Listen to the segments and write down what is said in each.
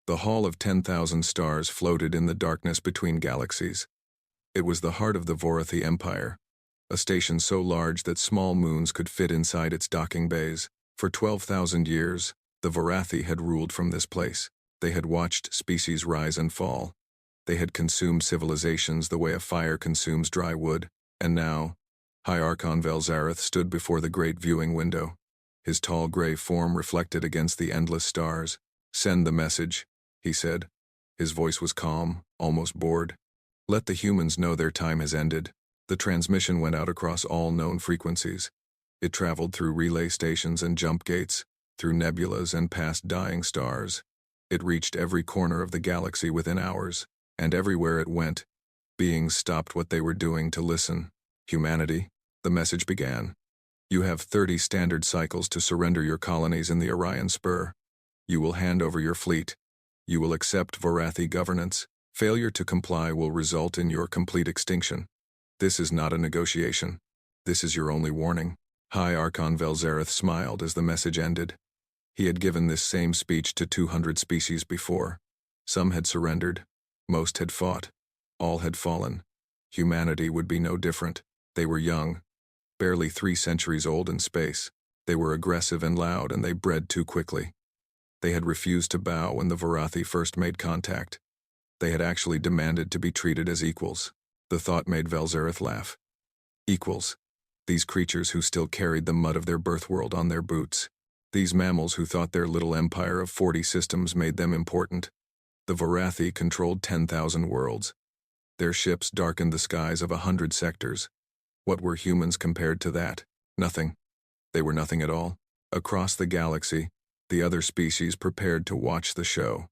The Hall of 10,000 Stars floated in the darkness between galaxies. It was the heart of the Vorathi Empire, a station so large that small moons could fit inside its docking bays. For 12,000 years, the Vorathi had ruled from this place. They had watched species rise and fall. They had consumed civilizations the way a fire consumes dry wood, and now, High Archon Velzareth stood before the great viewing window. His tall gray form reflected against the endless stars. "Send the message," he said. His voice was calm, almost bored. "Let the humans know their time has ended." The transmission went out across all known frequencies. It traveled through relay stations and jump gates, through nebulas and past dying stars. It reached every corner of the galaxy within hours, and everywhere it went, beings stopped what they were doing to listen. "Humanity," the message began. "You have 30 standard cycles to surrender your colonies in the Orion Spur. You will hand over your fleet. You will accept Vorathi governance. Failure to comply will result in your complete extinction. This is not a negotiation. This is your only warning." High Archon Velzareth smiled as the message ended. He had given this same speech to 200 species before. Some had surrendered. Most had fought. All had fallen. Humanity would be no different. They were young, barely 3 centuries old in space. They were aggressive and loud, and they bred too quickly. They had refused to bow when the Vorathi first made contact. They had actually demanded to be treated as equals. The thought made Velzareth laugh. Equals. These creatures who still carried the mud of their birth world on their boots. These mammals who thought their little empire of 40 systems made them important. The Vorathi controlled 10,000 worlds. Their ships darkened the skies of 100 sectors. What were humans compared to that? Nothing. They were nothing at all. Across the galaxy, the other species prepared to watch the show.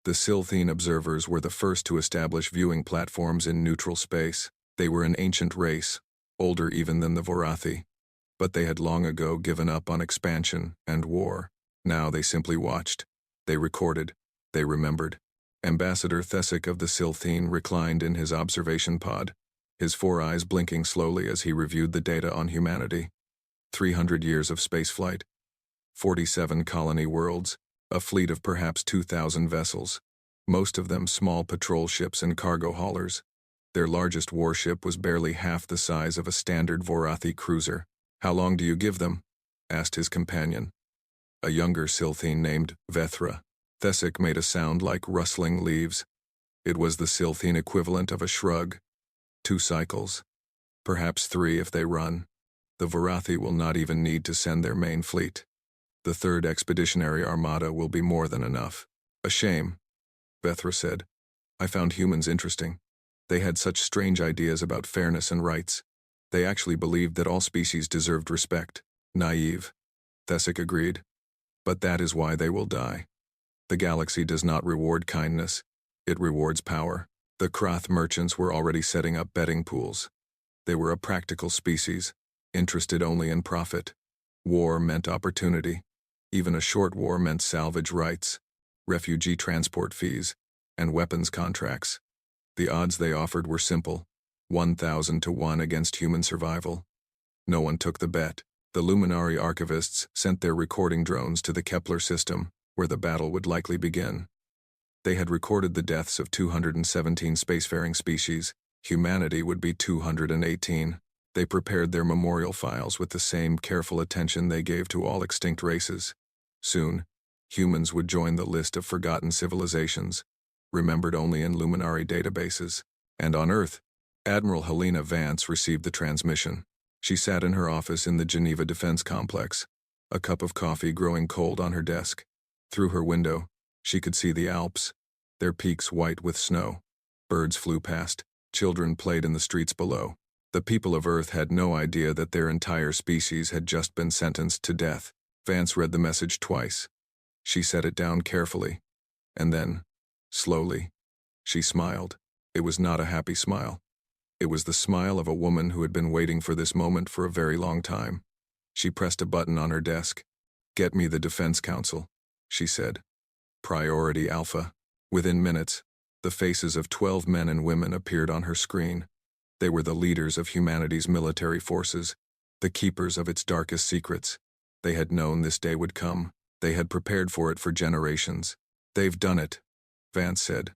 The Silthene observers were the first to establish viewing platforms in neutral space. They were an ancient race, older even than the Vorathi. But they had long ago given up on expansion and war. Now they simply watched. They recorded. They remembered. Ambassador Thesic of the Silthene reclined in his observation pod, his 4 eyes blinking slowly as he reviewed the data on humanity. 300 years of spaceflight. 47 colony worlds. A fleet of perhaps 2,000 vessels, most of them small patrol ships and cargo haulers. Their largest warship was barely half the size of a standard Vorathi cruiser. "How long do you give them?" asked his companion, a younger Silthene named Vethra. Thesic made a sound like rustling leaves. It was the Silthene equivalent of a shrug. 2 cycles. Perhaps 3 if they run. The Vorathi will not even need to send their main fleet. The 3rd Expeditionary Armada will be more than enough. "A shame," Vethra said. "I found humans interesting. They had such strange ideas about fairness and rights. They actually believed that all species deserved respect." "Naive," Thesic agreed. "But that is why they will die. The galaxy does not reward kindness. It rewards power." The Krath merchants were already setting up betting pools. They were a practical species, interested only in profit. War meant opportunity. Even a short war meant salvage rights, refugee transport fees, and weapons contracts. The odds they offered were simple, 1,000 to 1 against human survival. No one took the bet. The Luminary archivists sent their recording drones to the Kepler system, where the battle would likely begin. They had recorded the deaths of 217 spacefaring species. Humanity would be 218. They prepared their memorial files with the same careful attention they gave to all extinct races. Soon, humans would join the list of forgotten civilizations, remembered only in Luminary databases. And on Earth, Admiral Helena Vance received the transmission. She sat in her office in the Geneva Defense Complex, a cup of coffee growing cold on her desk. Through her window, she could see the Alps, their peaks white with snow. Birds flew past. Children played in the streets below. The people of Earth had no idea that their entire species had just been sentenced to death. Vance read the message twice. She set it down carefully. And then, slowly, she smiled. It was not a happy smile. It was the smile of a woman who had been waiting for this moment for a very long time. She pressed a button on her desk. "Get me the Defense Council," she said. "Priority Alpha." Within minutes, the faces of 12 men and women appeared on her screen. They were the leaders of humanity's military forces, the keepers of its darkest secrets. They had known this day would come. They had prepared for it for generations. "They've done it," Vance said.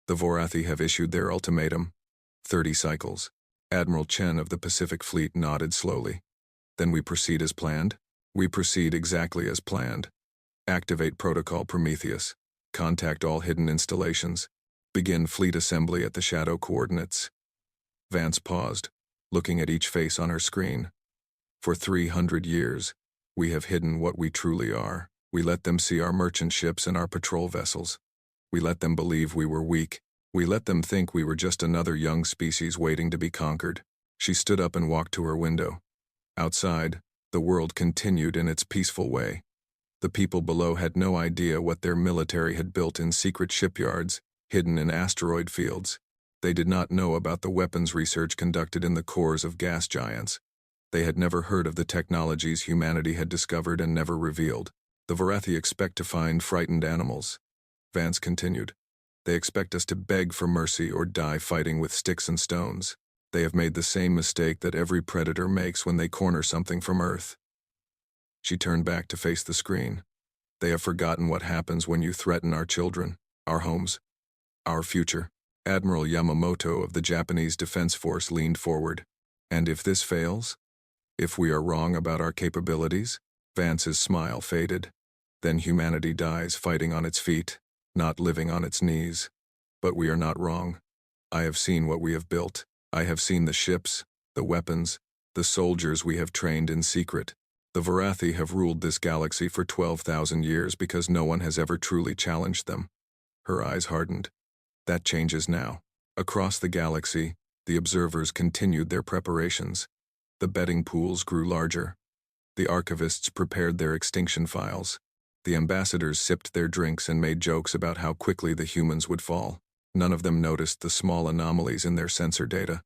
The Vorathi have issued their ultimatum. 30 cycles. Admiral Chen of the Pacific Fleet nodded slowly. Then we proceed as planned? We proceed exactly as planned. Activate Protocol Prometheus. Contact all hidden installations. Begin fleet assembly at the shadow coordinates. Vance paused, looking at each face on her screen. For 300 years, we have hidden what we truly are. We let them see our merchant ships and our patrol vessels. We let them believe we were weak. We let them think we were just another young species waiting to be conquered. She stood up and walked to her window. Outside, the world continued in its peaceful way. The people below had no idea what their military had built in secret shipyards, hidden in asteroid fields. They did not know about the weapons research conducted in the cores of gas giants. They had never heard of the technologies humanity had discovered and never revealed. The Vorathi expect to find frightened animals. Vance continued. They expect us to beg for mercy or die fighting with sticks and stones. They have made the same mistake that every predator makes when they corner something from Earth. She turned back to face the screen. They have forgotten what happens when you threaten our children, our homes, our future. Admiral Yamamoto of the Japanese Defense Force leaned forward. And if this fails? If we are wrong about our capabilities? Vance's smile faded. Then humanity dies fighting on its feet, not living on its knees. But we are not wrong. I have seen what we have built. I have seen the ships, the weapons, the soldiers we have trained in secret. The Vorathi have ruled this galaxy for 12,000 years because no one has ever truly challenged them. Her eyes hardened. That changes now. Across the galaxy, the observers continued their preparations. The betting pools grew larger. The archivists prepared their extinction files. The ambassadors sipped their drinks and made jokes about how quickly the humans would fall. None of them noticed the small anomalies in their sensor data.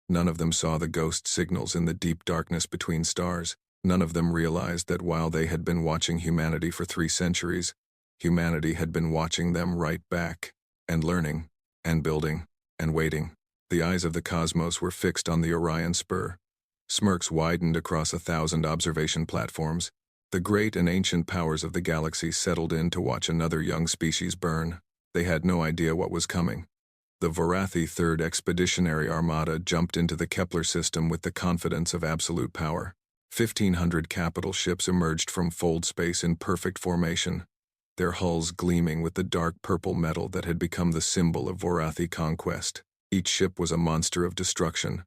None of them saw the ghost signals in the deep darkness between stars. None of them realized that while they had been watching humanity for 3 centuries, humanity had been watching them right back, and learning, and building, and waiting. The eyes of the cosmos were fixed on the Orion Spur. Smirks widened across 1,000 observation platforms. The great and ancient powers of the galaxy settled in to watch another young species burn. They had no idea what was coming. The Vorathi Third Expeditionary Armada jumped into the Kepler system with the confidence of absolute power. 1,500 capital ships emerged from fold space in perfect formation, their hulls gleaming with the dark purple metal that had become the symbol of Vorathi conquest. Each ship was a monster of destruction,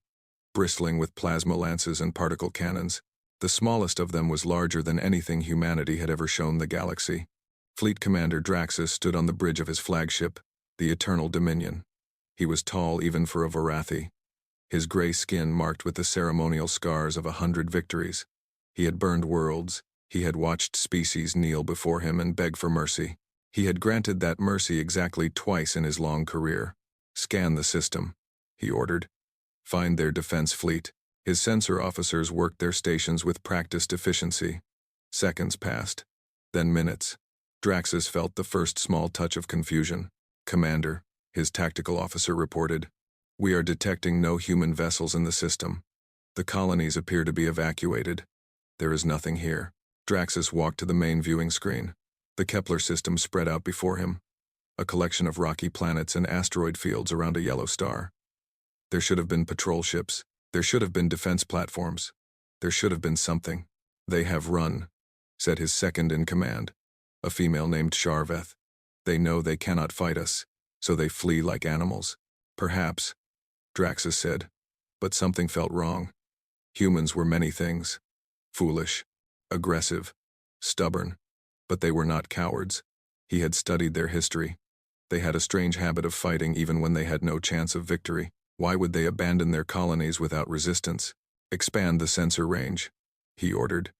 bristling with plasma lances and particle cannons. The smallest of them was larger than anything humanity had ever shown the galaxy. Fleet Commander Draxus stood on the bridge of his flagship, the Eternal Dominion. He was tall even for a Vorathi, his gray skin marked with the ceremonial scars of 100 victories. He had burned worlds. He had watched species kneel before him and beg for mercy. He had granted that mercy exactly twice in his long career. Scan the system, he ordered. Find their defense fleet. His sensor officers worked their stations with practiced efficiency. Seconds passed, then minutes. Draxus felt the first small touch of confusion. Commander, his tactical officer reported, we are detecting no human vessels in the system. The colonies appear to be evacuated. There is nothing here. Draxus walked to the main viewing screen. The Kepler system spread out before him, a collection of rocky planets and asteroid fields around a yellow star. There should have been patrol ships. There should have been defense platforms. There should have been something. They have run, said his second-in-command, a female named Sharveth. They know they cannot fight us, so they flee like animals. Perhaps, Draxus said, but something felt wrong. Humans were many things. Foolish, aggressive, stubborn, but they were not cowards. He had studied their history. They had a strange habit of fighting even when they had no chance of victory. Why would they abandon their colonies without resistance? Expand the sensor range, he ordered.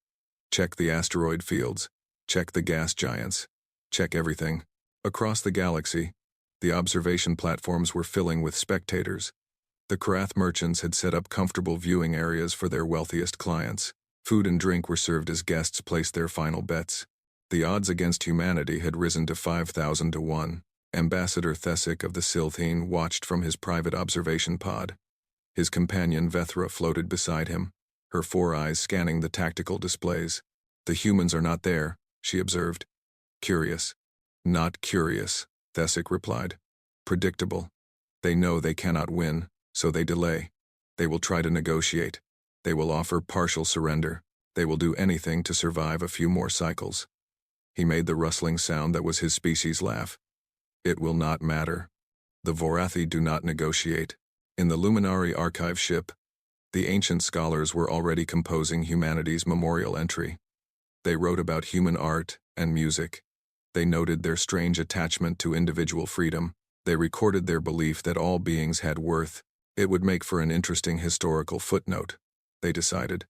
Check the asteroid fields. Check the gas giants. Check everything. Across the galaxy, the observation platforms were filling with spectators. The Karath merchants had set up comfortable viewing areas for their wealthiest clients. Food and drink were served as guests placed their final bets. The odds against humanity had risen to 5,000 to 1. Ambassador Thesic of the Silthine watched from his private observation pod. His companion Vethra floated beside him, her 4 eyes scanning the tactical displays. The humans are not there, she observed. Curious. Not curious, Thesic replied. Predictable. They know they cannot win, so they delay. They will try to negotiate. They will offer partial surrender. They will do anything to survive a few more cycles. He made the rustling sound that was his species' laugh. It will not matter. The Vorathi do not negotiate. In the Luminari archive ship, the ancient scholars were already composing humanity's memorial entry. They wrote about human art and music. They noted their strange attachment to individual freedom. They recorded their belief that all beings had worth. It would make for an interesting historical footnote, they decided.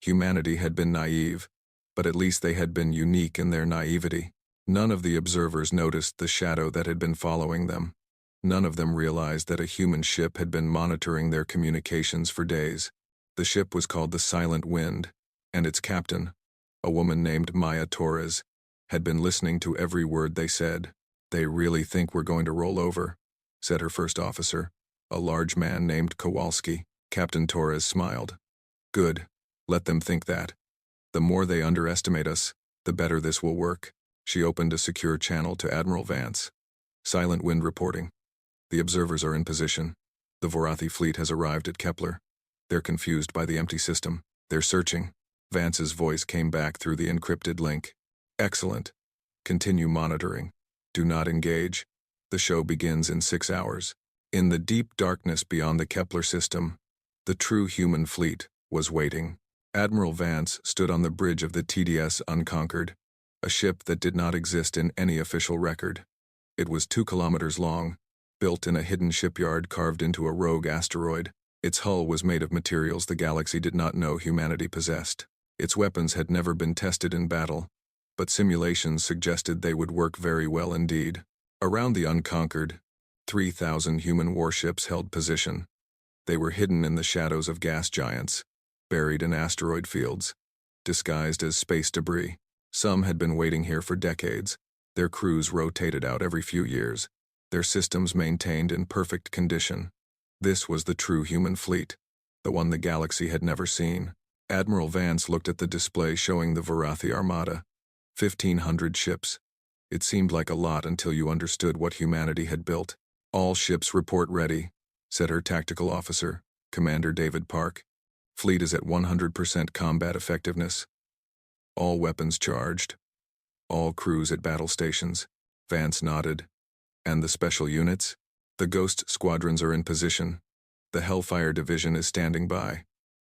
Humanity had been naive, but at least they had been unique in their naivety. None of the observers noticed the shadow that had been following them. None of them realized that a human ship had been monitoring their communications for days. The ship was called the Silent Wind, and its captain, a woman named Maya Torres, had been listening to every word they said. They really think we're going to roll over, said her first officer, a large man named Kowalski. Captain Torres smiled. Good. Let them think that. The more they underestimate us, the better this will work. She opened a secure channel to Admiral Vance. Silent Wind reporting. The observers are in position. The Vorathi fleet has arrived at Kepler. They're confused by the empty system. They're searching. Vance's voice came back through the encrypted link. Excellent. Continue monitoring. Do not engage. The show begins in 6 hours. In the deep darkness beyond the Kepler system, the true human fleet was waiting. Admiral Vance stood on the bridge of the TDS Unconquered, a ship that did not exist in any official record. It was 2 kilometers long, built in a hidden shipyard carved into a rogue asteroid. Its hull was made of materials the galaxy did not know humanity possessed. Its weapons had never been tested in battle, but simulations suggested they would work very well indeed. Around the Unconquered, 3,000 human warships held position. They were hidden in the shadows of gas giants, buried in asteroid fields, disguised as space debris. Some had been waiting here for decades. Their crews rotated out every few years, their systems maintained in perfect condition. This was the true human fleet, the one the galaxy had never seen. Admiral Vance looked at the display showing the Vorathi Armada, 1,500 ships. It seemed like a lot until you understood what humanity had built. All ships report ready, said her tactical officer, Commander David Park. Fleet is at 100% combat effectiveness. All weapons charged. All crews at battle stations. Vance nodded. And the special units? The Ghost squadrons are in position. The Hellfire Division is standing by.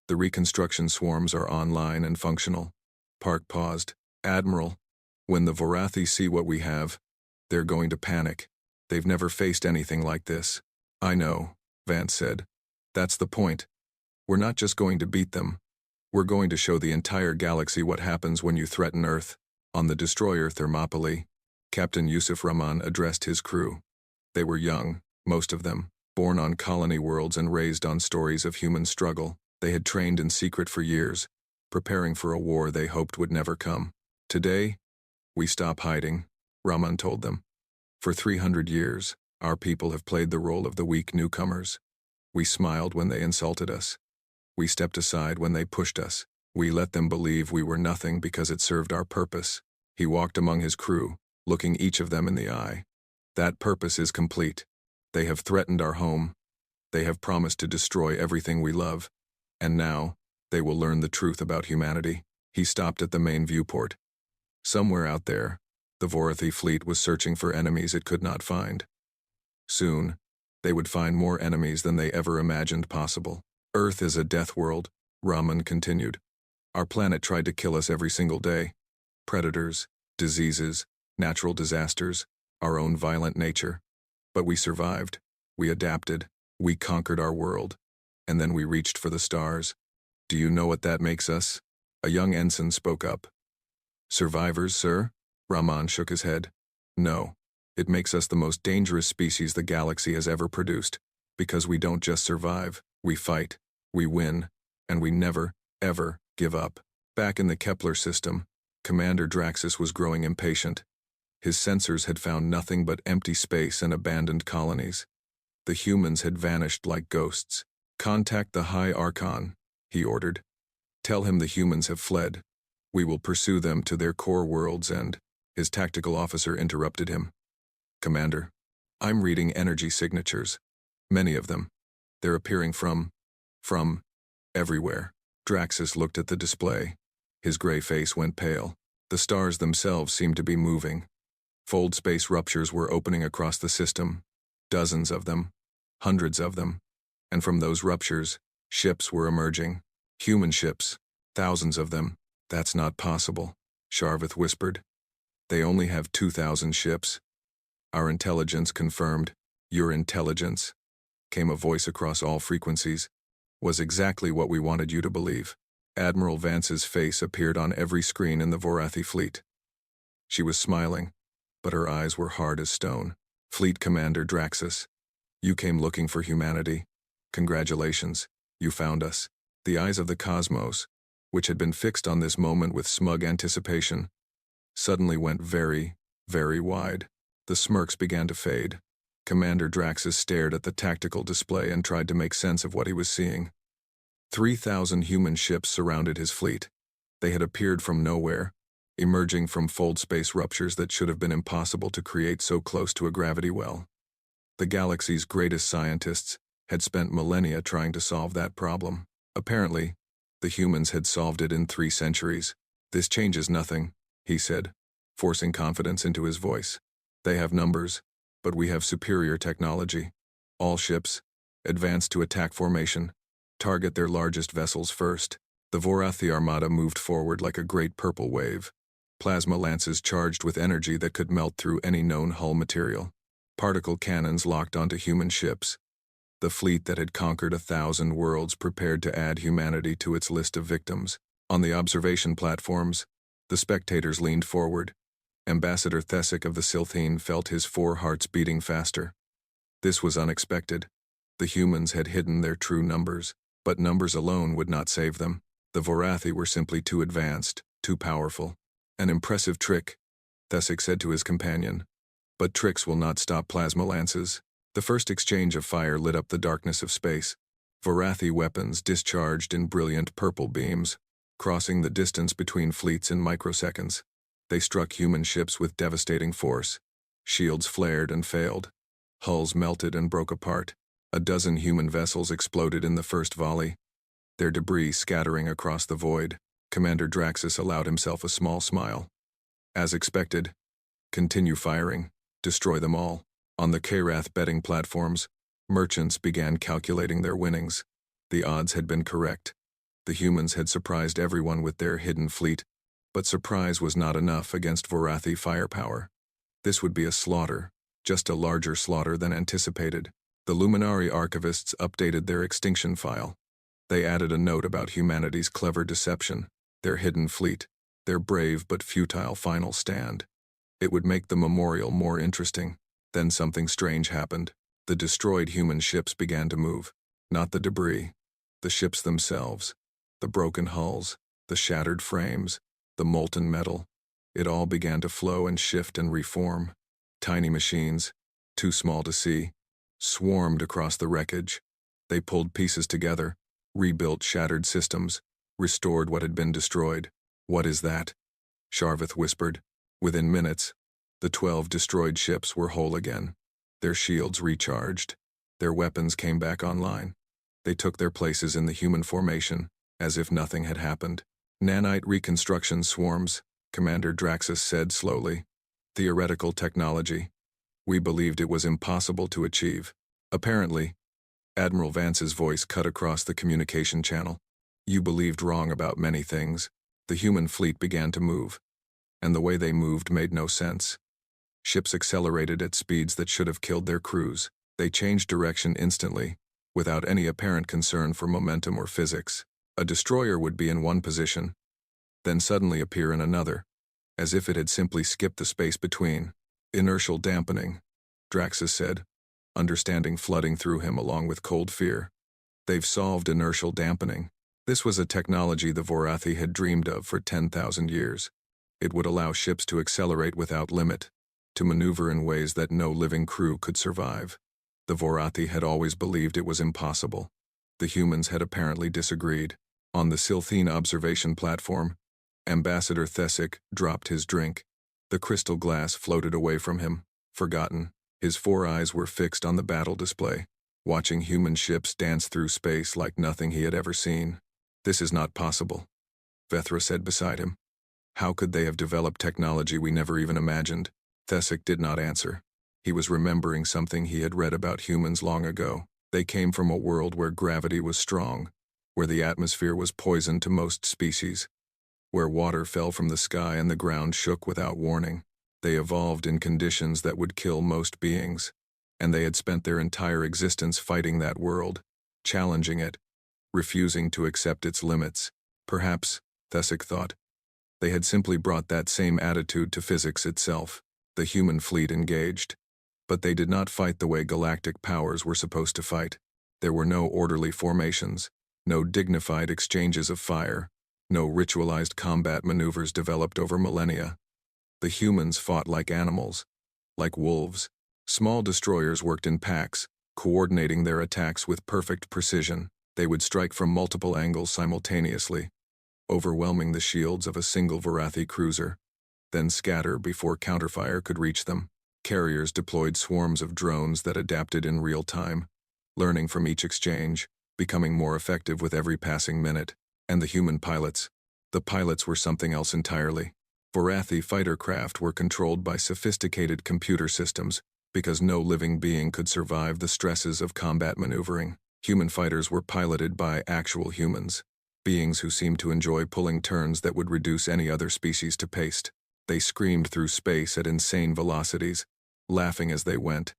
The reconstruction swarms are online and functional. Park paused. Admiral, when the Vorathi see what we have, they're going to panic. They've never faced anything like this. I know, Vance said. That's the point. We're not just going to beat them. We're going to show the entire galaxy what happens when you threaten Earth. On the destroyer Thermopylae, Captain Yusuf Rahman addressed his crew. They were young, most of them, born on colony worlds and raised on stories of human struggle. They had trained in secret for years, preparing for a war they hoped would never come. Today, we stop hiding, Rahman told them. For 300 years, our people have played the role of the weak newcomers. We smiled when they insulted us. We stepped aside when they pushed us. We let them believe we were nothing because it served our purpose. He walked among his crew, looking each of them in the eye. That purpose is complete. They have threatened our home. They have promised to destroy everything we love. And now, they will learn the truth about humanity. He stopped at the main viewport. Somewhere out there, the Vorathi fleet was searching for enemies it could not find. Soon, they would find more enemies than they ever imagined possible. Earth is a death world, Rahman continued. Our planet tried to kill us every single day. Predators, diseases, natural disasters, our own violent nature. But we survived. We adapted. We conquered our world. And then we reached for the stars. Do you know what that makes us? A young ensign spoke up. Survivors, sir? Rahman shook his head. No. It makes us the most dangerous species the galaxy has ever produced. Because we don't just survive. We fight. We win. And we never, ever give up. Back in the Kepler system, Commander Draxus was growing impatient. His sensors had found nothing but empty space and abandoned colonies. The humans had vanished like ghosts. Contact the High Archon, he ordered. Tell him the humans have fled. We will pursue them to their core worlds and... His tactical officer interrupted him. Commander, I'm reading energy signatures. Many of them. They're appearing from everywhere. Draxus looked at the display. His gray face went pale. The stars themselves seemed to be moving. Fold space ruptures were opening across the system. Dozens of them. Hundreds of them. And from those ruptures, ships were emerging. Human ships. Thousands of them. That's not possible, Sharvith whispered. They only have 2,000 ships. Our intelligence confirmed. Your intelligence, came a voice across all frequencies, was exactly what we wanted you to believe. Admiral Vance's face appeared on every screen in the Vorathi fleet. She was smiling, but her eyes were hard as stone. Fleet Commander Draxus, you came looking for humanity. Congratulations, you found us. The eyes of the cosmos, which had been fixed on this moment with smug anticipation, suddenly went very, very wide. The smirks began to fade. Commander Draxus stared at the tactical display and tried to make sense of what he was seeing. 3,000 human ships surrounded his fleet. They had appeared from nowhere, emerging from fold space ruptures that should have been impossible to create so close to a gravity well. The galaxy's greatest scientists had spent millennia trying to solve that problem. Apparently, the humans had solved it in 3 centuries. This changes nothing, he said, forcing confidence into his voice. They have numbers, but we have superior technology. All ships, advance to attack formation. Target their largest vessels first. The Vorathi armada moved forward like a great purple wave. Plasma lances charged with energy that could melt through any known hull material. Particle cannons locked onto human ships. The fleet that had conquered 1,000 worlds prepared to add humanity to its list of victims. On the observation platforms, the spectators leaned forward. Ambassador Thesic of the Silthene felt his 4 hearts beating faster. This was unexpected. The humans had hidden their true numbers, but numbers alone would not save them. The Vorathi were simply too advanced, too powerful. An impressive trick, Thesic said to his companion. But tricks will not stop plasma lances. The first exchange of fire lit up the darkness of space. Vorathi weapons discharged in brilliant purple beams, crossing the distance between fleets in microseconds. They struck human ships with devastating force. Shields flared and failed. Hulls melted and broke apart. A dozen human vessels exploded in the first volley, their debris scattering across the void. Commander Draxus allowed himself a small smile. As expected, continue firing. Destroy them all. On the Karath betting platforms, merchants began calculating their winnings. The odds had been correct. The humans had surprised everyone with their hidden fleet, but surprise was not enough against Vorathi firepower. This would be a slaughter, just a larger slaughter than anticipated. The Luminari archivists updated their extinction file. They added a note about humanity's clever deception, their hidden fleet, their brave but futile final stand. It would make the memorial more interesting. Then something strange happened. The destroyed human ships began to move. Not the debris. The ships themselves. The broken hulls. The shattered frames. The molten metal. It all began to flow and shift and reform. Tiny machines, too small to see, swarmed across the wreckage. They pulled pieces together, rebuilt shattered systems, restored what had been destroyed. What is that? Sharvith whispered. Within minutes, the 12 destroyed ships were whole again. Their shields recharged. Their weapons came back online. They took their places in the human formation, as if nothing had happened. Nanite reconstruction swarms, Commander Draxus said slowly. Theoretical technology. We believed it was impossible to achieve. Apparently, Admiral Vance's voice cut across the communication channel. You believed wrong about many things. The human fleet began to move, and the way they moved made no sense. Ships accelerated at speeds that should have killed their crews. They changed direction instantly, without any apparent concern for momentum or physics. A destroyer would be in one position, then suddenly appear in another, as if it had simply skipped the space between. Inertial dampening, Draxus said, understanding flooding through him along with cold fear. They've solved inertial dampening. This was a technology the Vorathi had dreamed of for 10,000 years. It would allow ships to accelerate without limit, to maneuver in ways that no living crew could survive. The Vorathi had always believed it was impossible. The humans had apparently disagreed. On the Silthene observation platform, Ambassador Thesic dropped his drink. The crystal glass floated away from him, forgotten. His 4 eyes were fixed on the battle display, watching human ships dance through space like nothing he had ever seen. "This is not possible," Vethra said beside him. "How could they have developed technology we never even imagined?" Thesic did not answer. He was remembering something he had read about humans long ago. They came from a world where gravity was strong, where the atmosphere was poison to most species, where water fell from the sky and the ground shook without warning. They evolved in conditions that would kill most beings, and they had spent their entire existence fighting that world, challenging it, refusing to accept its limits. Perhaps, Thesic thought, they had simply brought that same attitude to physics itself. The human fleet engaged. But they did not fight the way galactic powers were supposed to fight. There were no orderly formations, no dignified exchanges of fire, no ritualized combat maneuvers developed over millennia. The humans fought like animals, like wolves. Small destroyers worked in packs, coordinating their attacks with perfect precision. They would strike from multiple angles simultaneously, overwhelming the shields of a single Varathi cruiser, then scatter before counterfire could reach them. Carriers deployed swarms of drones that adapted in real time, learning from each exchange, becoming more effective with every passing minute. And the human pilots. The pilots were something else entirely. Varathi fighter craft were controlled by sophisticated computer systems because no living being could survive the stresses of combat maneuvering. Human fighters were piloted by actual humans, beings who seemed to enjoy pulling turns that would reduce any other species to paste. They screamed through space at insane velocities, laughing as they went,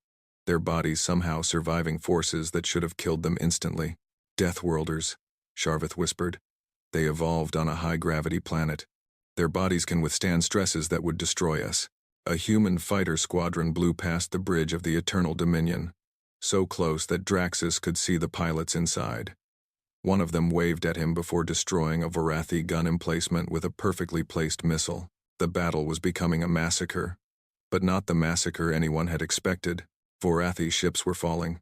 their bodies somehow surviving forces that should have killed them instantly. "Deathworlders," Sharvith whispered. "They evolved on a high-gravity planet. Their bodies can withstand stresses that would destroy us." A human fighter squadron blew past the bridge of the Eternal Dominion, so close that Draxus could see the pilots inside. One of them waved at him before destroying a Varathi gun emplacement with a perfectly placed missile. The battle was becoming a massacre. But not the massacre anyone had expected. Varathi ships were falling.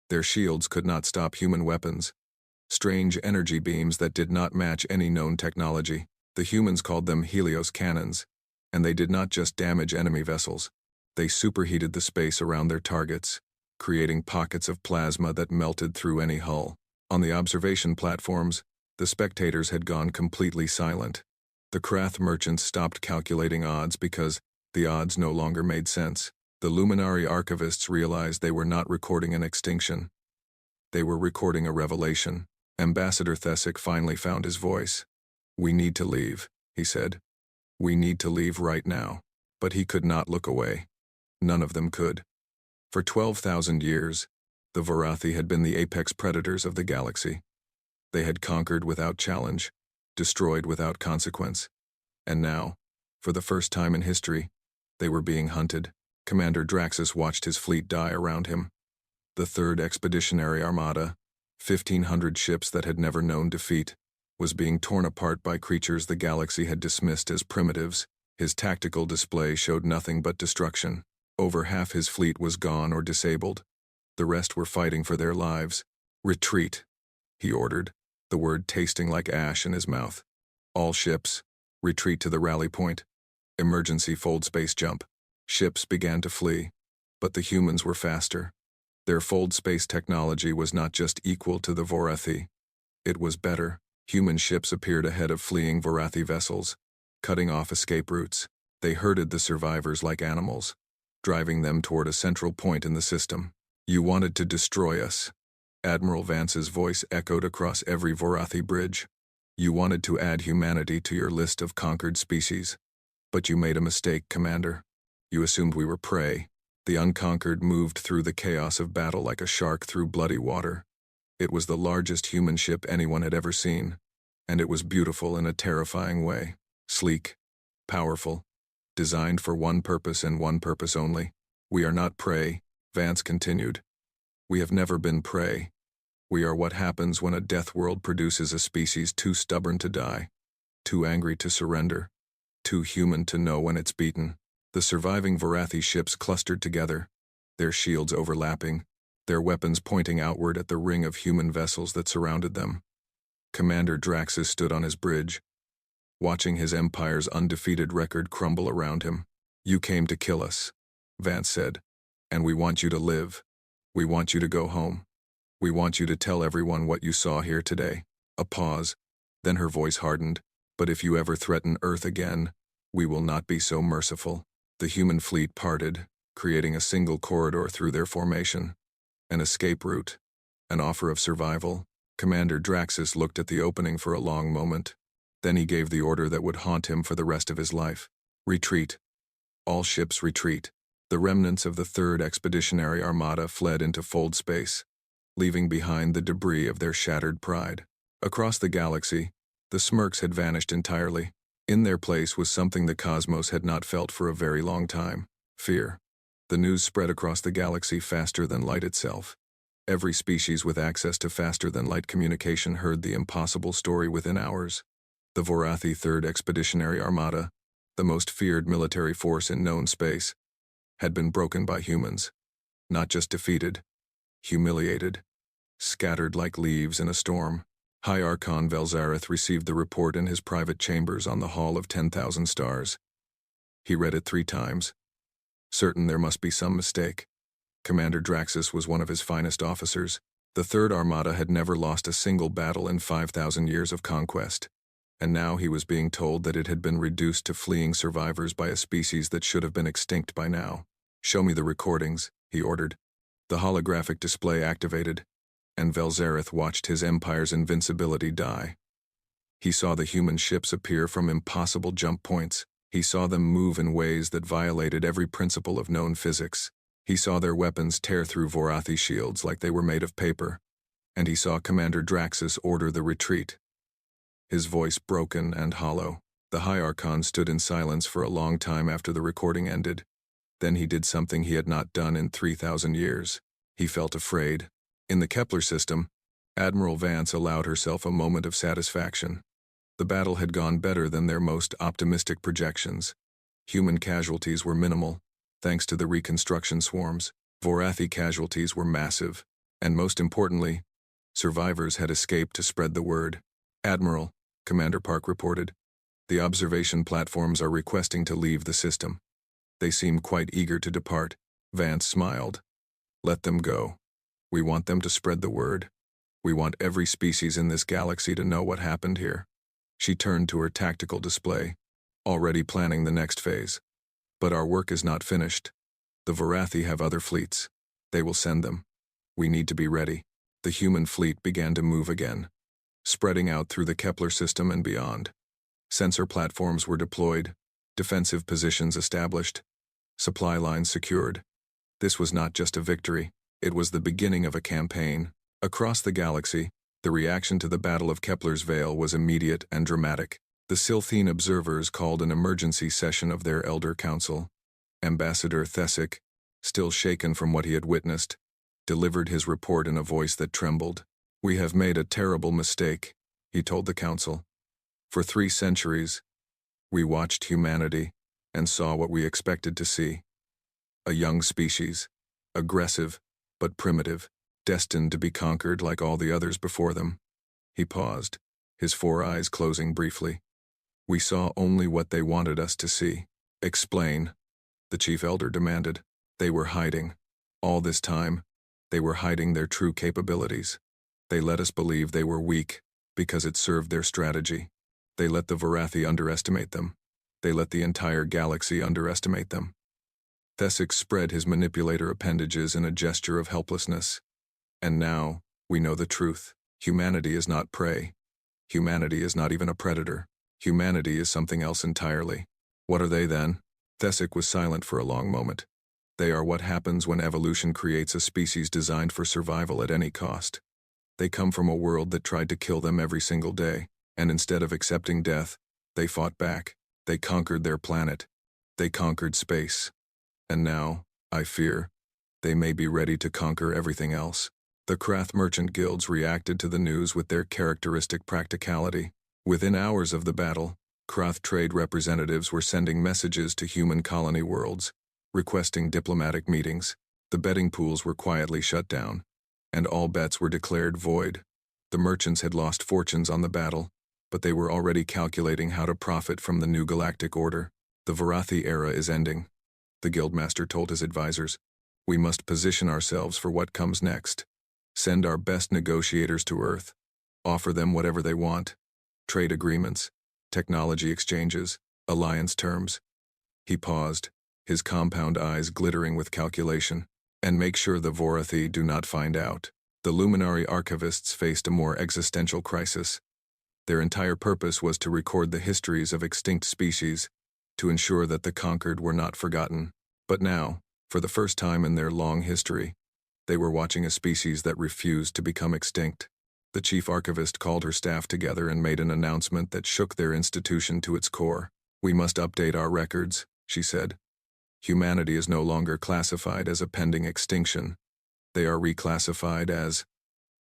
Their shields could not stop human weapons. Strange energy beams that did not match any known technology. The humans called them Helios cannons, and they did not just damage enemy vessels. They superheated the space around their targets, creating pockets of plasma that melted through any hull. On the observation platforms, the spectators had gone completely silent. The Krath merchants stopped calculating odds because the odds no longer made sense. The Luminary archivists realized they were not recording an extinction. They were recording a revelation. Ambassador Thesic finally found his voice. "We need to leave," he said. "We need to leave right now." But he could not look away. None of them could. For 12,000 years, the Varathi had been the apex predators of the galaxy. They had conquered without challenge, destroyed without consequence. And now, for the first time in history, they were being hunted. Commander Draxus watched his fleet die around him. The Third Expeditionary Armada, 1,500 ships that had never known defeat, was being torn apart by creatures the galaxy had dismissed as primitives. His tactical display showed nothing but destruction. Over half his fleet was gone or disabled. The rest were fighting for their lives. "Retreat," he ordered, the word tasting like ash in his mouth. "All ships, retreat to the rally point. Emergency fold space jump." Ships began to flee, but the humans were faster. Their fold space technology was not just equal to the Varathi. It was better. Human ships appeared ahead of fleeing Varathi vessels, cutting off escape routes. They herded the survivors like animals, driving them toward a central point in the system. "You wanted to destroy us." Admiral Vance's voice echoed across every Varathi bridge. "You wanted to add humanity to your list of conquered species. But you made a mistake, Commander. You assumed we were prey." The unconquered moved through the chaos of battle like a shark through bloody water. It was the largest human ship anyone had ever seen, and it was beautiful in a terrifying way. Sleek, powerful, designed for one purpose and one purpose only. "We are not prey," Vance continued. "We have never been prey. We are what happens when a death world produces a species too stubborn to die, too angry to surrender, too human to know when it's beaten." The surviving Varathi ships clustered together, their shields overlapping, their weapons pointing outward at the ring of human vessels that surrounded them. Commander Draxus stood on his bridge, watching his empire's undefeated record crumble around him. "You came to kill us," Vance said. And we want you to live. We want you to go home. We want you to tell everyone what you saw here today. A pause. Then her voice hardened. But if you ever threaten Earth again, we will not be so merciful. The human fleet parted, creating a single corridor through their formation. An escape route. An offer of survival. Commander Draxus looked at the opening for a long moment. Then he gave the order that would haunt him for the rest of his life. Retreat. All ships retreat. The remnants of the Third Expeditionary Armada fled into fold space, leaving behind the debris of their shattered pride. Across the galaxy, the Smirks had vanished entirely. In their place was something the cosmos had not felt for a very long time: fear. The news spread across the galaxy faster than light itself. Every species with access to faster-than-light communication heard the impossible story within hours. The Vorathi Third Expeditionary Armada, the most feared military force in known space, had been broken by humans. Not just defeated, humiliated, scattered like leaves in a storm. High Archon Velzareth received the report in his private chambers on the Hall of 10,000 Stars. He read it 3 times, certain there must be some mistake. Commander Draxus was one of his finest officers. The Third Armada had never lost a single battle in 5,000 years of conquest. And now he was being told that it had been reduced to fleeing survivors by a species that should have been extinct by now. "Show me the recordings," he ordered. The holographic display activated, and Velzareth watched his empire's invincibility die. He saw the human ships appear from impossible jump points. He saw them move in ways that violated every principle of known physics. He saw their weapons tear through Vorathi shields like they were made of paper. And he saw Commander Draxus order the retreat. His voice broken and hollow. The High Archon stood in silence for a long time after the recording ended. Then he did something he had not done in 3,000 years. He felt afraid. In the Kepler system, Admiral Vance allowed herself a moment of satisfaction. The battle had gone better than their most optimistic projections. Human casualties were minimal, thanks to the reconstruction swarms. Vorathi casualties were massive, and most importantly, survivors had escaped to spread the word. "Admiral," Commander Park reported, "the observation platforms are requesting to leave the system. They seem quite eager to depart." Vance smiled. "Let them go. We want them to spread the word. We want every species in this galaxy to know what happened here." She turned to her tactical display, already planning the next phase. "But our work is not finished. The Vorathi have other fleets. They will send them. We need to be ready." The human fleet began to move again, spreading out through the Kepler system and beyond. Sensor platforms were deployed, defensive positions established, supply lines secured. This was not just a victory, it was the beginning of a campaign. Across the galaxy, the reaction to the Battle of Kepler's Veil was immediate and dramatic. The Silthene observers called an emergency session of their Elder Council. Ambassador Thesic, still shaken from what he had witnessed, delivered his report in a voice that trembled. "We have made a terrible mistake," he told the Council. "For 3 centuries, we watched humanity and saw what we expected to see. A young species, aggressive but primitive, destined to be conquered like all the others before them." He paused, his 4 eyes closing briefly. "We saw only what they wanted us to see." "Explain," the Chief Elder demanded. "They were hiding. All this time, they were hiding their true capabilities. They let us believe they were weak because it served their strategy. They let the Vorathi underestimate them. They let the entire galaxy underestimate them." Thesic spread his manipulator appendages in a gesture of helplessness. "And now, we know the truth. Humanity is not prey. Humanity is not even a predator. Humanity is something else entirely." "What are they then?" Thesic was silent for a long moment. "They are what happens when evolution creates a species designed for survival at any cost. They come from a world that tried to kill them every single day, and instead of accepting death, they fought back. They conquered their planet. They conquered space. And now, I fear, they may be ready to conquer everything else." The Krath merchant guilds reacted to the news with their characteristic practicality. Within hours of the battle, Krath trade representatives were sending messages to human colony worlds, requesting diplomatic meetings. The betting pools were quietly shut down, and all bets were declared void. The merchants had lost fortunes on the battle, but they were already calculating how to profit from the new galactic order. "The Vorathi era is ending," the guildmaster told his advisors. We must position ourselves for what comes next. Send our best negotiators to Earth. Offer them whatever they want. Trade agreements, technology exchanges, alliance terms. He paused, his compound eyes glittering with calculation. And make sure the Vorathi do not find out. The Luminary archivists faced a more existential crisis. Their entire purpose was to record the histories of extinct species, to ensure that the conquered were not forgotten. But now, for the first time in their long history, they were watching a species that refused to become extinct. The chief archivist called her staff together and made an announcement that shook their institution to its core. "We must update our records," she said. "Humanity is no longer classified as a pending extinction. They are reclassified as—"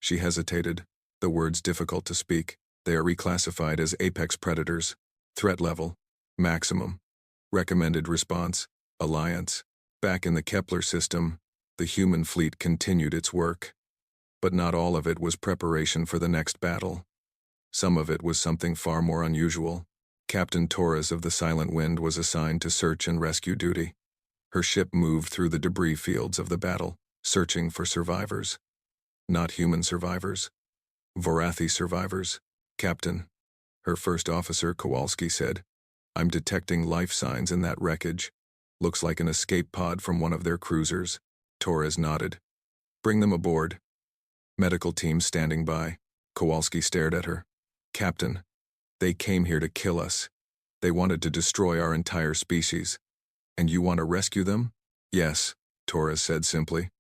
She hesitated, the words difficult to speak. "They are reclassified as apex predators. Threat level, maximum. Recommended response, alliance." Back in the Kepler system, the human fleet continued its work. But not all of it was preparation for the next battle. Some of it was something far more unusual. Captain Torres of the Silent Wind was assigned to search and rescue duty. Her ship moved through the debris fields of the battle, searching for survivors. Not human survivors. Vorathi survivors. "Captain," her first officer Kowalski said, "I'm detecting life signs in that wreckage. Looks like an escape pod from one of their cruisers." Torres nodded. "Bring them aboard." Medical team standing by. Kowalski stared at her. "Captain, they came here to kill us. They wanted to destroy our entire species. And you want to rescue them?" "Yes," Torres said simply.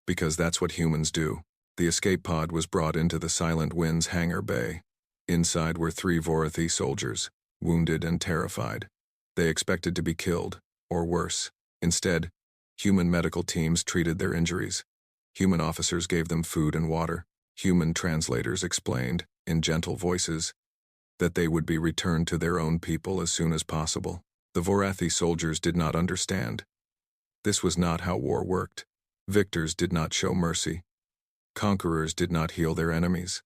"Because that's what humans do." The escape pod was brought into the Silent Wind's hangar bay. Inside were 3 Vorathi soldiers, wounded and terrified. They expected to be killed, or worse. Instead, human medical teams treated their injuries. Human officers gave them food and water. Human translators explained, in gentle voices, that they would be returned to their own people as soon as possible. The Vorathi soldiers did not understand. This was not how war worked. Victors did not show mercy. Conquerors did not heal their enemies.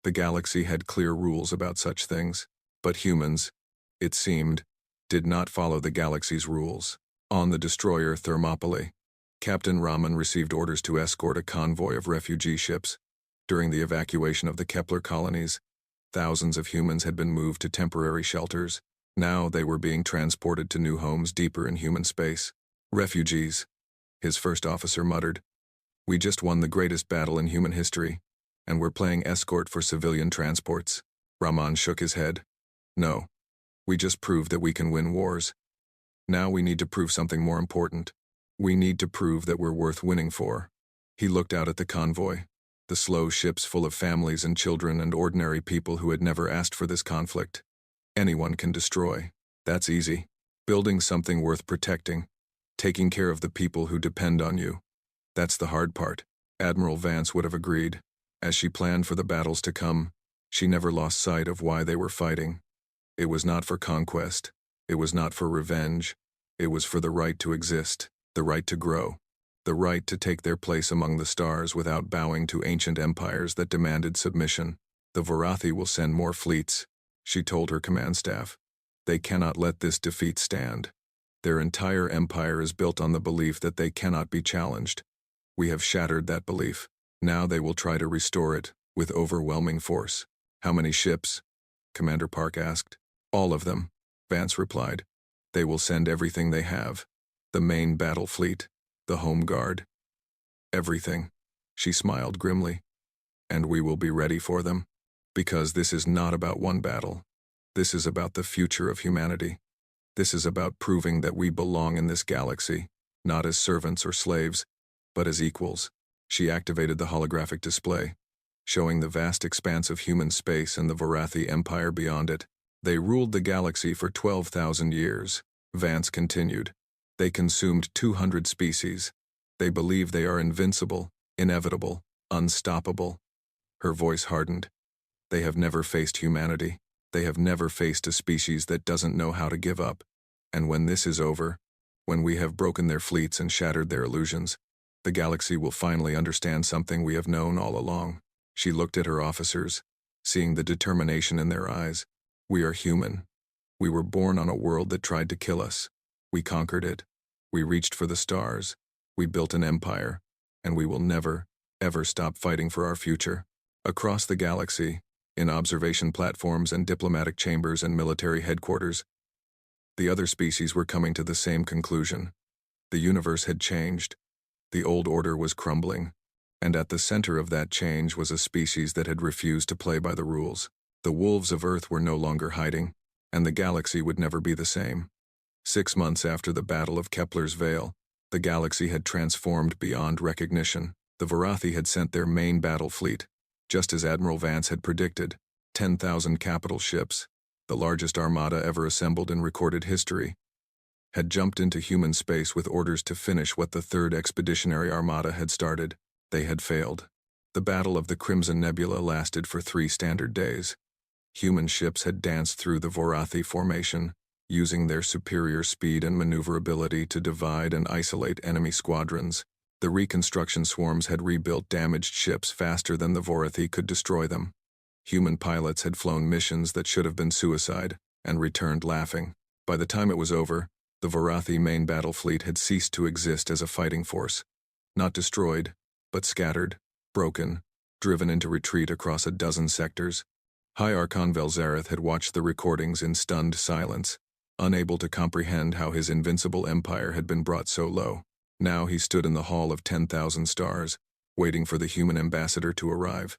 The galaxy had clear rules about such things, but humans, it seemed, did not follow the galaxy's rules. On the destroyer Thermopylae, Captain Raman received orders to escort a convoy of refugee ships. During the evacuation of the Kepler colonies, thousands of humans had been moved to temporary shelters. Now they were being transported to new homes deeper in human space. "Refugees," his first officer muttered. "We just won the greatest battle in human history, and we're playing escort for civilian transports." Raman shook his head. "No. We just proved that we can win wars. Now we need to prove something more important. We need to prove that we're worth winning for." He looked out at the convoy, the slow ships full of families and children and ordinary people who had never asked for this conflict. Anyone can destroy. That's easy. Building something worth protecting. Taking care of the people who depend on you. That's the hard part. Admiral Vance would have agreed. As she planned for the battles to come, she never lost sight of why they were fighting. It was not for conquest. It was not for revenge. It was for the right to exist, the right to grow, the right to take their place among the stars without bowing to ancient empires that demanded submission. "The Vorathi will send more fleets," she told her command staff. "They cannot let this defeat stand. Their entire empire is built on the belief that they cannot be challenged. We have shattered that belief. Now they will try to restore it, with overwhelming force." "How many ships?" Commander Park asked. "All of them," Vance replied. "They will send everything they have. The main battle fleet, the home guard. Everything." She smiled grimly. "And we will be ready for them. Because this is not about one battle. This is about the future of humanity. This is about proving that we belong in this galaxy, not as servants or slaves, but as equals." She activated the holographic display, showing the vast expanse of human space and the Vorathi Empire beyond it. "They ruled the galaxy for 12,000 years, Vance continued. "They consumed 200 species. They believe they are invincible, inevitable, unstoppable." Her voice hardened. "They have never faced humanity. They have never faced a species that doesn't know how to give up. And when this is over, when we have broken their fleets and shattered their illusions, the galaxy will finally understand something we have known all along." She looked at her officers, seeing the determination in their eyes. "We are human. We were born on a world that tried to kill us. We conquered it. We reached for the stars. We built an empire, and we will never, ever stop fighting for our future. Across the galaxy, in observation platforms and diplomatic chambers and military headquarters, the other species were coming to the same conclusion. The universe had changed. The old order was crumbling. And at the center of that change was a species that had refused to play by the rules. The wolves of Earth were no longer hiding, and the galaxy would never be the same. 6 months after the Battle of Kepler's Veil, the galaxy had transformed beyond recognition. The Vorathi had sent their main battle fleet, just as Admiral Vance had predicted, 10,000 capital ships, the largest armada ever assembled in recorded history, had jumped into human space with orders to finish what the Third Expeditionary Armada had started. They had failed. The Battle of the Crimson Nebula lasted for 3 standard days. Human ships had danced through the Vorathi formation, using their superior speed and maneuverability to divide and isolate enemy squadrons. The reconstruction swarms had rebuilt damaged ships faster than the Vorathi could destroy them. Human pilots had flown missions that should have been suicide, and returned laughing. By the time it was over, the Vorathi main battle fleet had ceased to exist as a fighting force. Not destroyed, but scattered, broken, driven into retreat across a dozen sectors. High Archon Velzareth had watched the recordings in stunned silence, unable to comprehend how his invincible empire had been brought so low. Now he stood in the Hall of 10,000 Stars, waiting for the human ambassador to arrive.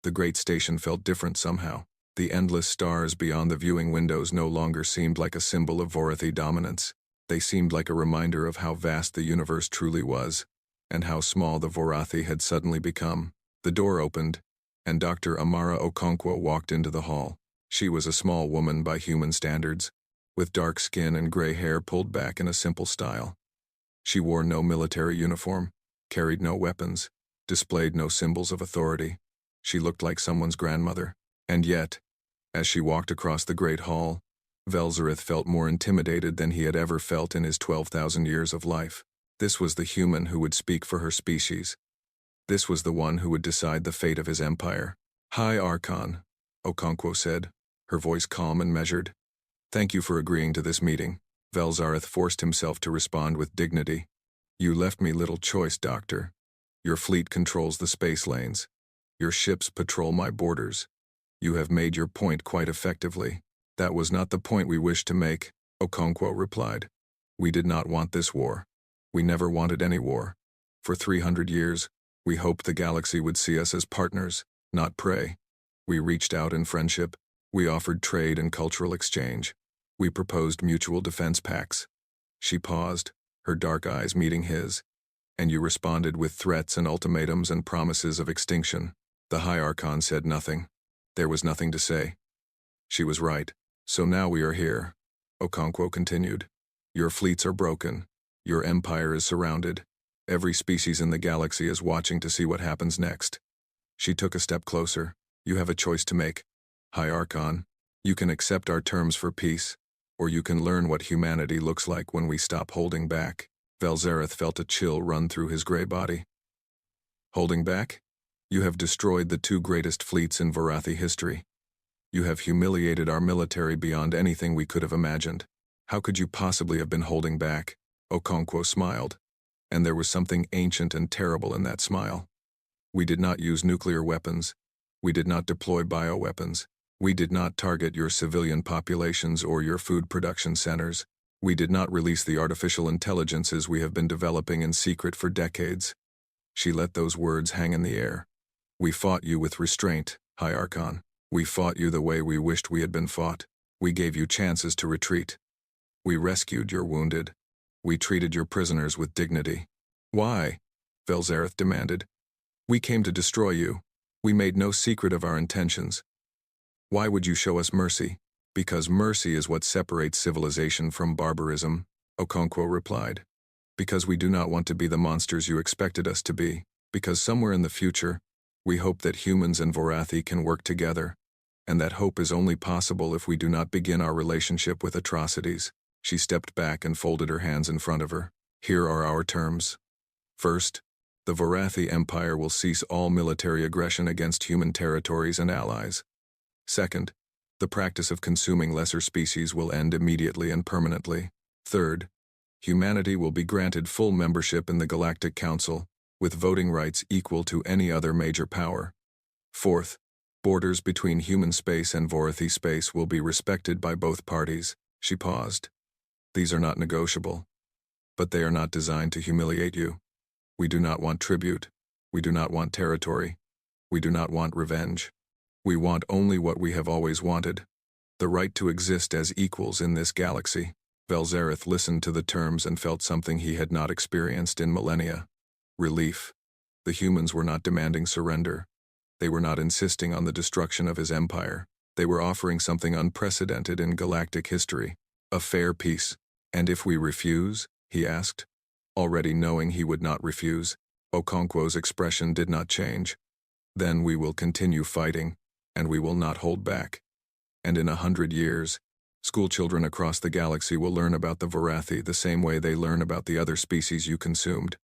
The great station felt different somehow. The endless stars beyond the viewing windows no longer seemed like a symbol of Vorathi dominance. They seemed like a reminder of how vast the universe truly was, and how small the Vorathi had suddenly become. The door opened, and Dr. Amara Okonkwo walked into the hall. She was a small woman by human standards, with dark skin and gray hair pulled back in a simple style. She wore no military uniform, carried no weapons, displayed no symbols of authority. She looked like someone's grandmother. And yet, as she walked across the great hall, Velzareth felt more intimidated than he had ever felt in his 12,000 years of life. This was the human who would speak for her species. This was the one who would decide the fate of his empire. "High Archon," Okonkwo said, her voice calm and measured. "Thank you for agreeing to this meeting." Velzareth forced himself to respond with dignity. "You left me little choice, Doctor. Your fleet controls the space lanes. Your ships patrol my borders. You have made your point quite effectively." "That was not the point we wished to make," Okonkwo replied. "We did not want this war. We never wanted any war. For 300 years, we hoped the galaxy would see us as partners, not prey. We reached out in friendship. We offered trade and cultural exchange. We proposed mutual defense pacts." She paused, her dark eyes meeting his. "And you responded with threats and ultimatums and promises of extinction." The High Archon said nothing. There was nothing to say. She was right. "So now we are here," Okonkwo continued. "Your fleets are broken. Your empire is surrounded. Every species in the galaxy is watching to see what happens next." She took a step closer. "You have a choice to make, High Archon. You can accept our terms for peace, or you can learn what humanity looks like when we stop holding back." Velzareth felt a chill run through his gray body. "Holding back? You have destroyed the 2 greatest fleets in Vorathi history. You have humiliated our military beyond anything we could have imagined. How could you possibly have been holding back?" Okonkwo smiled, and there was something ancient and terrible in that smile. "We did not use nuclear weapons. We did not deploy bioweapons. We did not target your civilian populations or your food production centers. We did not release the artificial intelligences we have been developing in secret for decades." She let those words hang in the air. "We fought you with restraint, High Archon. We fought you the way we wished we had been fought. We gave you chances to retreat. We rescued your wounded. We treated your prisoners with dignity." "Why?" Velzareth demanded. "We came to destroy you. We made no secret of our intentions. Why would you show us mercy?" "Because mercy is what separates civilization from barbarism," Okonkwo replied. "Because we do not want to be the monsters you expected us to be. Because somewhere in the future, we hope that humans and Vorathi can work together. And that hope is only possible if we do not begin our relationship with atrocities." She stepped back and folded her hands in front of her. "Here are our terms. First, the Vorathi Empire will cease all military aggression against human territories and allies. Second, the practice of consuming lesser species will end immediately and permanently. Third, Humanity will be granted full membership in the Galactic Council, with voting rights equal to any other major power. Fourth, borders between human space and Vorathi space will be respected by both parties. She paused. These are not negotiable. But they are not designed to humiliate you. We do not want tribute. We do not want territory. We do not want revenge. We want only what we have always wanted, the right to exist as equals in this galaxy. Velzareth listened to the terms and felt something he had not experienced in millennia. Relief. The humans were not demanding surrender. They were not insisting on the destruction of his empire. They were offering something unprecedented in galactic history, a fair peace. And if we refuse? He asked. Already knowing he would not refuse, Okonkwo's expression did not change. Then we will continue fighting, and we will not hold back. And in 100 years, schoolchildren across the galaxy will learn about the Vorathi the same way they learn about the other species you consumed.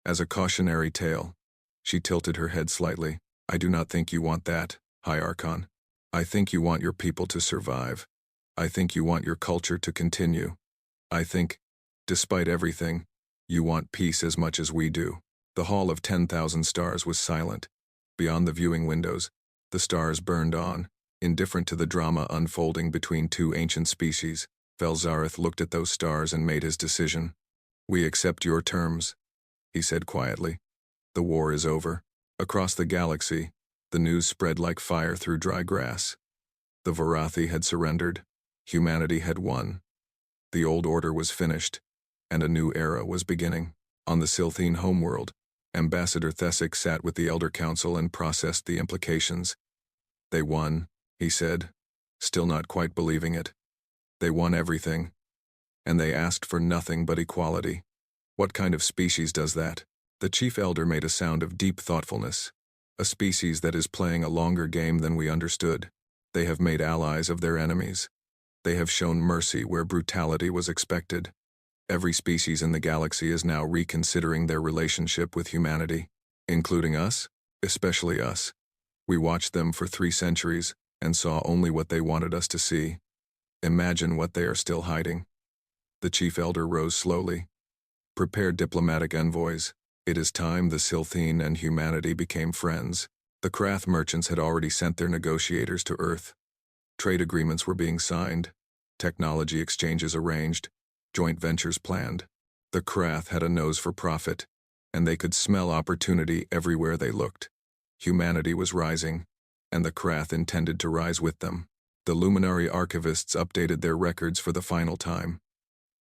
As a cautionary tale, she tilted her head slightly. I do not think you want that, High Archon. I think you want your people to survive. I think you want your culture to continue. I think, despite everything, you want peace as much as we do. The Hall of 10,000 Stars was silent. Beyond the viewing windows, the stars burned on, indifferent to the drama unfolding between two ancient species. Velzareth looked at those stars and made his decision. We accept your terms, he said quietly. The war is over. Across the galaxy, the news spread like fire through dry grass. The Vorathi had surrendered. Humanity had won. The old order was finished, and a new era was beginning. On the Silthene homeworld, Ambassador Thesic sat with the Elder Council and processed the implications. They won, he said, still not quite believing it. They won everything, and they asked for nothing but equality. What kind of species does that? The Chief Elder made a sound of deep thoughtfulness. A species that is playing a longer game than we understood. They have made allies of their enemies. They have shown mercy where brutality was expected. Every species in the galaxy is now reconsidering their relationship with humanity, including us, especially us. We watched them for 3 centuries and saw only what they wanted us to see. Imagine what they are still hiding. The Chief Elder rose slowly. Prepare diplomatic envoys. It is time the Silthene and humanity became friends. The Krath merchants had already sent their negotiators to Earth. Trade agreements were being signed, technology exchanges arranged, joint ventures planned. The Krath had a nose for profit, and they could smell opportunity everywhere they looked. Humanity was rising, and the Krath intended to rise with them. The Luminary archivists updated their records for the final time.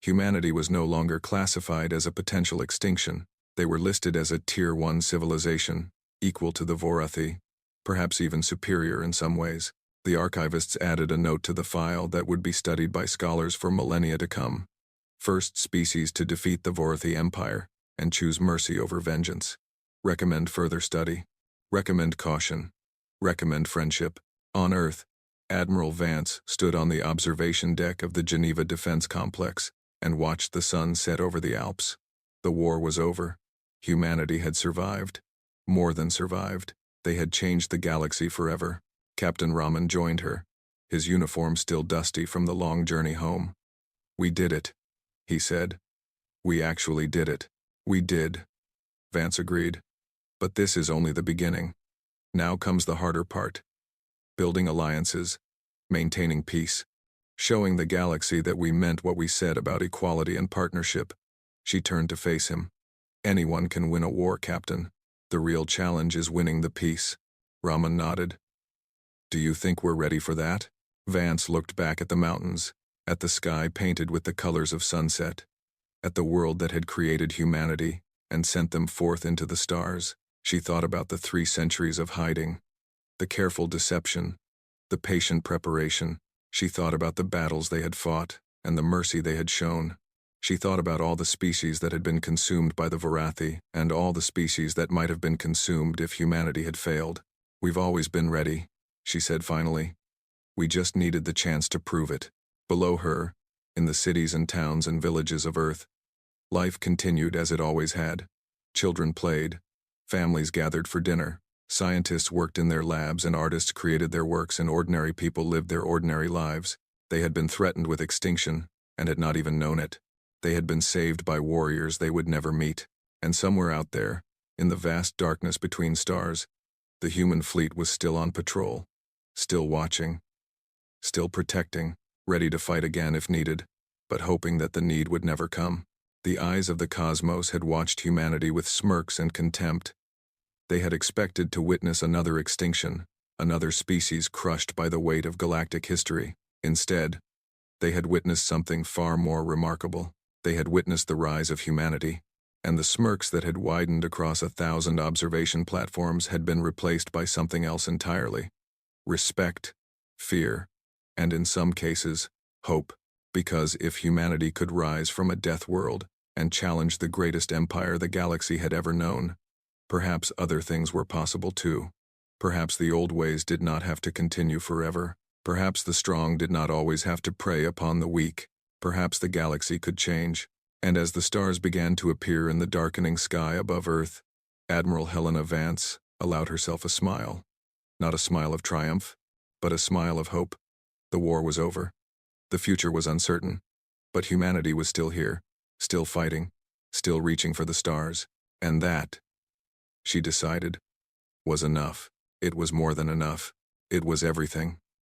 Humanity was no longer classified as a potential extinction. They were listed as a Tier 1 civilization, equal to the Vorathi, perhaps even superior in some ways. The archivists added a note to the file that would be studied by scholars for millennia to come. First species to defeat the Vorathi Empire and choose mercy over vengeance. Recommend further study. Recommend caution. Recommend friendship. On Earth, Admiral Vance stood on the observation deck of the Geneva Defense Complex and watched the sun set over the Alps. The war was over. Humanity had survived. More than survived. They had changed the galaxy forever. Captain Raman joined her, his uniform still dusty from the long journey home. We did it, he said. We actually did it. We did. Vance agreed. But this is only the beginning. Now comes the harder part. Building alliances, maintaining peace, showing the galaxy that we meant what we said about equality and partnership. She turned to face him. Anyone can win a war, Captain. The real challenge is winning the peace. Raman nodded. Do you think we're ready for that? Vance looked back at the mountains, at the sky painted with the colors of sunset, at the world that had created humanity and sent them forth into the stars. She thought about the 3 centuries of hiding, the careful deception, the patient preparation. She thought about the battles they had fought and the mercy they had shown. She thought about all the species that had been consumed by the Vorathi and all the species that might have been consumed if humanity had failed. We've always been ready, she said finally. We just needed the chance to prove it. Below her, in the cities and towns and villages of Earth, life continued as it always had. Children played. Families gathered for dinner. Scientists worked in their labs and artists created their works and ordinary people lived their ordinary lives. They had been threatened with extinction and had not even known it. They had been saved by warriors they would never meet, and somewhere out there, in the vast darkness between stars, the human fleet was still on patrol, still watching, still protecting, ready to fight again if needed, but hoping that the need would never come. The eyes of the cosmos had watched humanity with smirks and contempt. They had expected to witness another extinction, another species crushed by the weight of galactic history. Instead, they had witnessed something far more remarkable. They had witnessed the rise of humanity, and the smirks that had widened across 1,000 observation platforms had been replaced by something else entirely. Respect, fear, and in some cases, hope, because if humanity could rise from a death world and challenge the greatest empire the galaxy had ever known, perhaps other things were possible too. Perhaps the old ways did not have to continue forever. Perhaps the strong did not always have to prey upon the weak. Perhaps the galaxy could change. And as the stars began to appear in the darkening sky above Earth, Admiral Helena Vance allowed herself a smile. Not a smile of triumph, but a smile of hope. The war was over. The future was uncertain. But humanity was still here, still fighting, still reaching for the stars. And that, she decided, was enough. It was more than enough. It was everything.